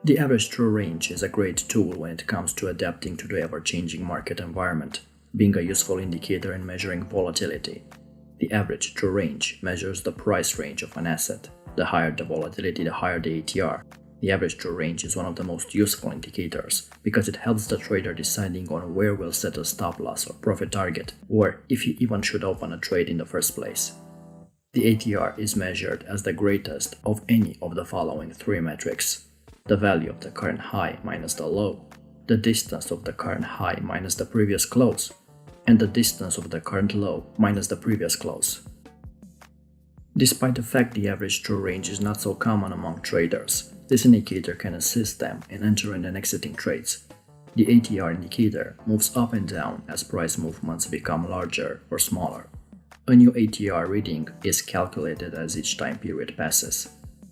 The average true range is a great tool when it comes to adapting to the ever-changing market environment, being a useful indicator in measuring volatility. The average true range measures the price range of an asset. The higher the volatility, the higher the ATR. The average true range is one of the most useful indicators because it helps the trader deciding on where will set a stop loss or profit target, or if he even should open a trade in the first place. The ATR is measured as the greatest of any of the following three metrics: the value of the current high minus the low, the distance of the current high minus the previous close, and the distance of the current low minus the previous close. Despite the fact the average true range is not so common among traders, this indicator can assist them in entering and exiting trades. The ATR indicator moves up and down as price movements become larger or smaller. A new ATR reading is calculated as each time period passes.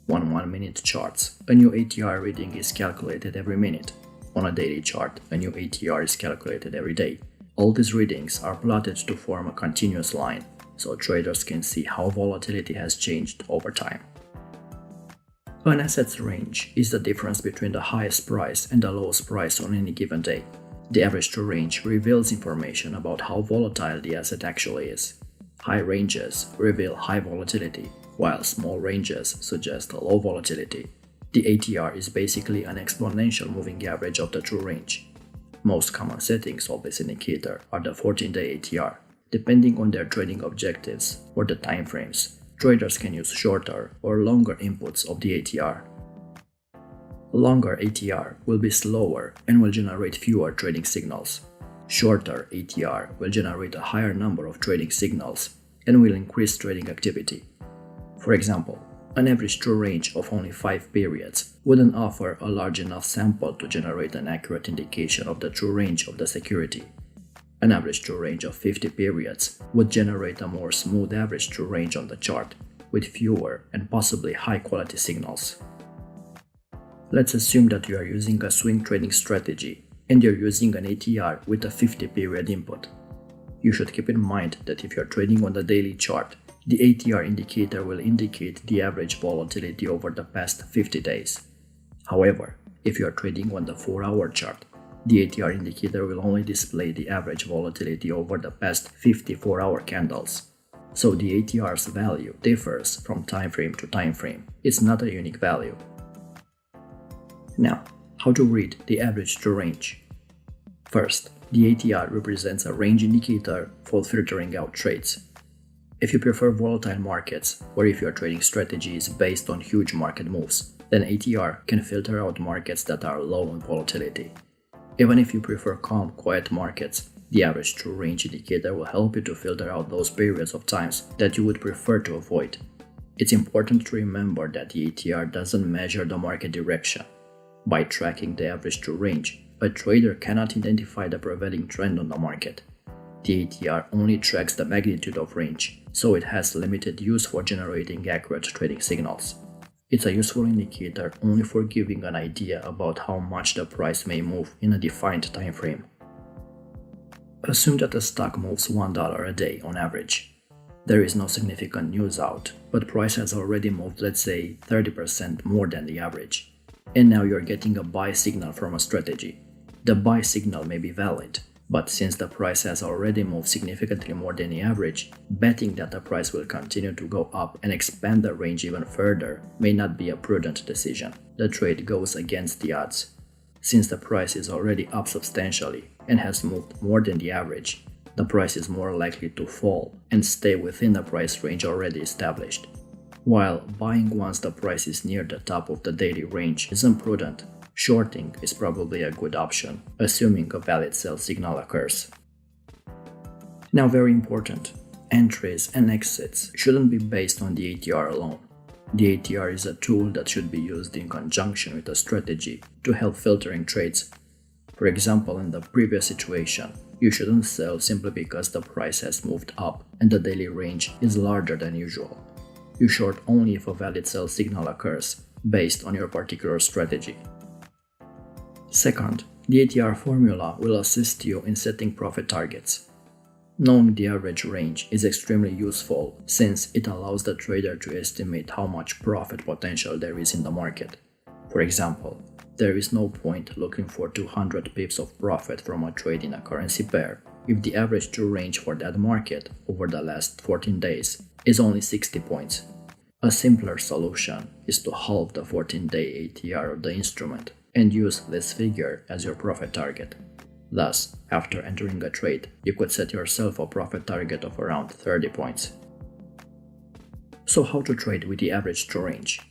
On 1-minute charts, a new ATR reading is calculated every minute. On a daily chart, a new ATR is calculated every day. All these readings are plotted to form a continuous line, so traders can see how volatility has changed over time. An asset's range is the difference between the highest price and the lowest price on any given day. The average true range reveals information about how volatile the asset actually is. High ranges reveal high volatility, while small ranges suggest low volatility. The ATR is basically an exponential moving average of the true range. Most common settings of this indicator are the 14-day ATR. Depending on their trading objectives or the time frames, traders can use shorter or longer inputs of the ATR. Longer ATR will be slower and will generate fewer trading signals. Shorter ATR will generate a higher number of trading signals and will increase trading activity. For example, an average true range of only 5 periods wouldn't offer a large enough sample to generate an accurate indication of the true range of the security. An average true range of 50 periods would generate a more smooth average true range on the chart, with fewer and possibly high-quality signals. Let's assume that you are using a swing trading strategy and you're using an ATR with a 50-period input. You should keep in mind that if you're trading on the daily chart, the ATR indicator will indicate the average volatility over the past 50 days. However, if you are trading on the 4-hour chart, the ATR indicator will only display the average volatility over the past 54-hour candles. So the ATR's value differs from time frame to time frame. It's not a unique value. Now, how to read the average true range? First, the ATR represents a range indicator for filtering out trades. If you prefer volatile markets, or if your trading strategy is based on huge market moves, then ATR can filter out markets that are low in volatility. Even if you prefer calm, quiet markets, the average true range indicator will help you to filter out those periods of times that you would prefer to avoid. It's important to remember that the ATR doesn't measure the market direction. By tracking the average true range, a trader cannot identify the prevailing trend on the market. The ATR only tracks the magnitude of range, so it has limited use for generating accurate trading signals. It's a useful indicator only for giving an idea about how much the price may move in a defined time frame. Assume that the stock moves $1 a day on average. There is no significant news out, but price has already moved, let's say, 30% more than the average. And now you're getting a buy signal from a strategy. The buy signal may be valid, but since the price has already moved significantly more than the average, betting that the price will continue to go up and expand the range even further may not be a prudent decision. The trade goes against the odds. Since the price is already up substantially and has moved more than the average, the price is more likely to fall and stay within the price range already established. While buying once the price is near the top of the daily range isn't prudent, shorting is probably a good option, assuming a valid sell signal occurs. Now, very important, entries and exits shouldn't be based on the ATR alone. The ATR is a tool that should be used in conjunction with a strategy to help filtering trades. For example, in the previous situation, you shouldn't sell simply because the price has moved up and the daily range is larger than usual. You short only if a valid sell signal occurs, based on your particular strategy. Second, the ATR formula will assist you in setting profit targets. Knowing the average range is extremely useful since it allows the trader to estimate how much profit potential there is in the market. For example, There is no point looking for 200 pips of profit from a trade in a currency pair if the average true range for that market over the last 14 days is only 60 points. A simpler solution is to halve the 14-day ATR of the instrument and use this figure as your profit target. Thus, after entering a trade, you could set yourself a profit target of around 30 points. So how to trade with the average true range?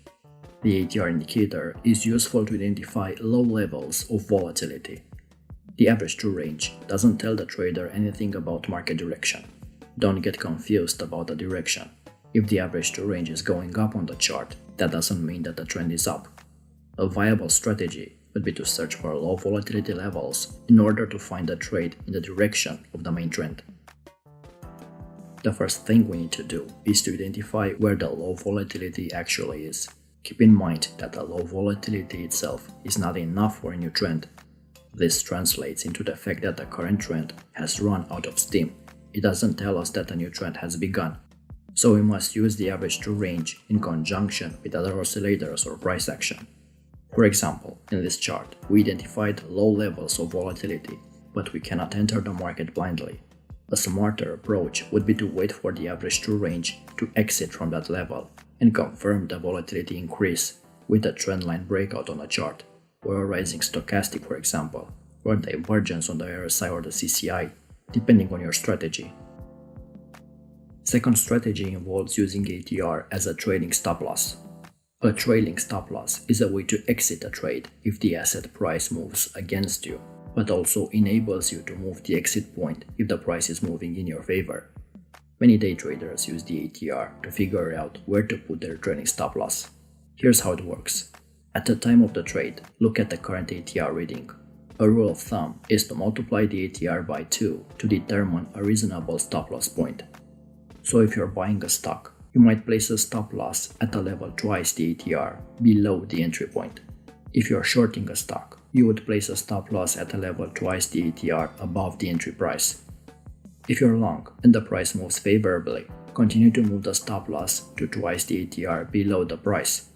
The ATR indicator is useful to identify low levels of volatility. The average true range doesn't tell the trader anything about market direction. Don't get confused about the direction. If the average true range is going up on the chart, that doesn't mean that the trend is up. A viable strategy would be to search for low volatility levels in order to find a trade in the direction of the main trend. The first thing we need to do is to identify where the low volatility actually is. Keep in mind that the low volatility itself is not enough for a new trend. This translates into the fact that the current trend has run out of steam. It doesn't tell us that a new trend has begun. So we must use the average true range in conjunction with other oscillators or price action. For example, in this chart, we identified low levels of volatility, but we cannot enter the market blindly. A smarter approach would be to wait for the average true range to exit from that level and confirm the volatility increase with a trendline breakout on the chart, or a rising stochastic, for example, or a divergence on the RSI or the CCI, depending on your strategy. Second strategy involves using ATR as a trading stop loss. A trailing stop loss is a way to exit a trade if the asset price moves against you, but also enables you to move the exit point if the price is moving in your favor. Many day traders use the ATR to figure out where to put their trailing stop loss. Here's how it works. At the time of the trade, look at the current ATR reading. A rule of thumb is to multiply the ATR by 2 to determine a reasonable stop loss point. So if you're buying a stock, you might place a stop loss at a level twice the ATR below the entry point. If you're shorting a stock, you would place a stop loss at a level twice the ATR above the entry price. If you're long and the price moves favorably, continue to move the stop loss to twice the ATR below the price.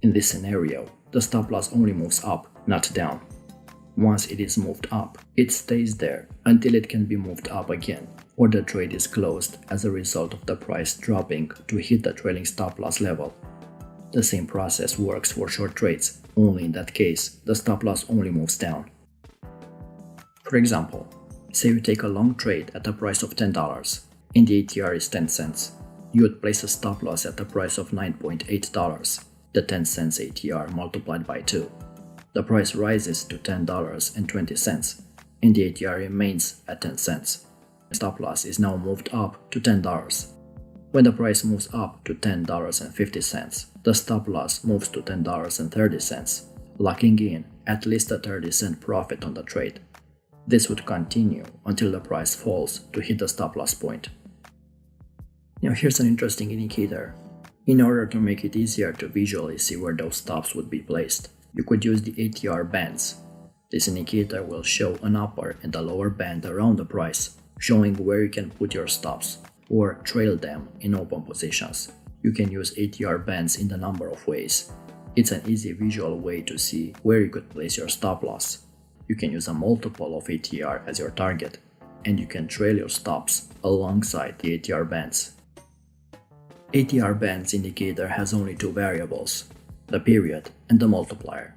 In this scenario, the stop loss only moves up, not down. Once it is moved up, it stays there until it can be moved up again, or the trade is closed as a result of the price dropping to hit the trailing stop loss level. The same process works for short trades, only in that case, the stop loss only moves down. For example, say you take a long trade at a price of $10 and the ATR is 10 cents. You would place a stop loss at the price of $9.8, the 10 cents ATR multiplied by 2. The price rises to $10.20 and the ATR remains at 10 cents. The stop loss is now moved up to $10. When the price moves up to $10.50, the stop loss moves to $10.30, locking in at least a 30-cent profit on the trade. This would continue until the price falls to hit the stop loss point. Now here's an interesting indicator. In order to make it easier to visually see where those stops would be placed, you could use the ATR bands. This indicator will show an upper and a lower band around the price, showing where you can put your stops or trail them in open positions. You can use ATR bands in a number of ways. It's an easy visual way to see where you could place your stop loss. You can use a multiple of ATR as your target, and you can trail your stops alongside the ATR bands. ATR bands indicator has only two variables, the period and the multiplier.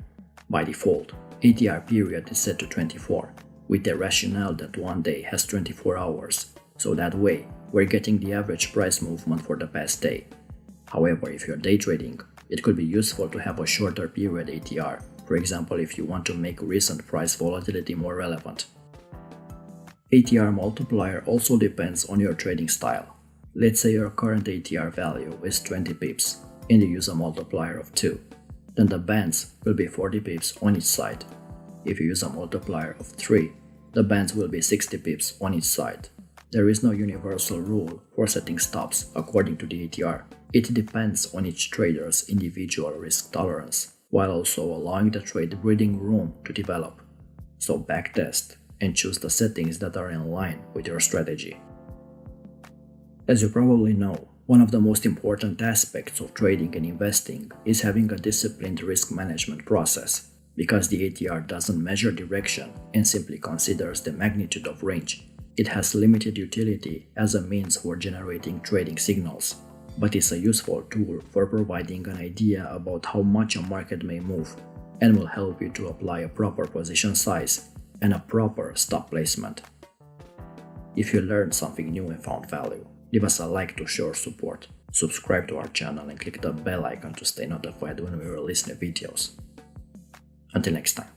By default, ATR period is set to 24, with the rationale that one day has 24 hours, so that way we're getting the average price movement for the past day. However, if you're day trading, it could be useful to have a shorter period ATR, for example if you want to make recent price volatility more relevant. ATR multiplier also depends on your trading style. Let's say your current ATR value is 20 pips and you use a multiplier of 2. Then the bands will be 40 pips on each side. If you use a multiplier of 3, the bands will be 60 pips on each side. There is no universal rule for setting stops according to the ATR. It depends on each trader's individual risk tolerance, while also allowing the trade breathing room to develop. So backtest and choose the settings that are in line with your strategy. As you probably know, one of the most important aspects of trading and investing is having a disciplined risk management process. Because the ATR doesn't measure direction and simply considers the magnitude of range, it has limited utility as a means for generating trading signals, but it's a useful tool for providing an idea about how much a market may move and will help you to apply a proper position size and a proper stop placement. If you learned something new and found value, leave us a like to show your support, subscribe to our channel and click the bell icon to stay notified when we release new videos. Until next time.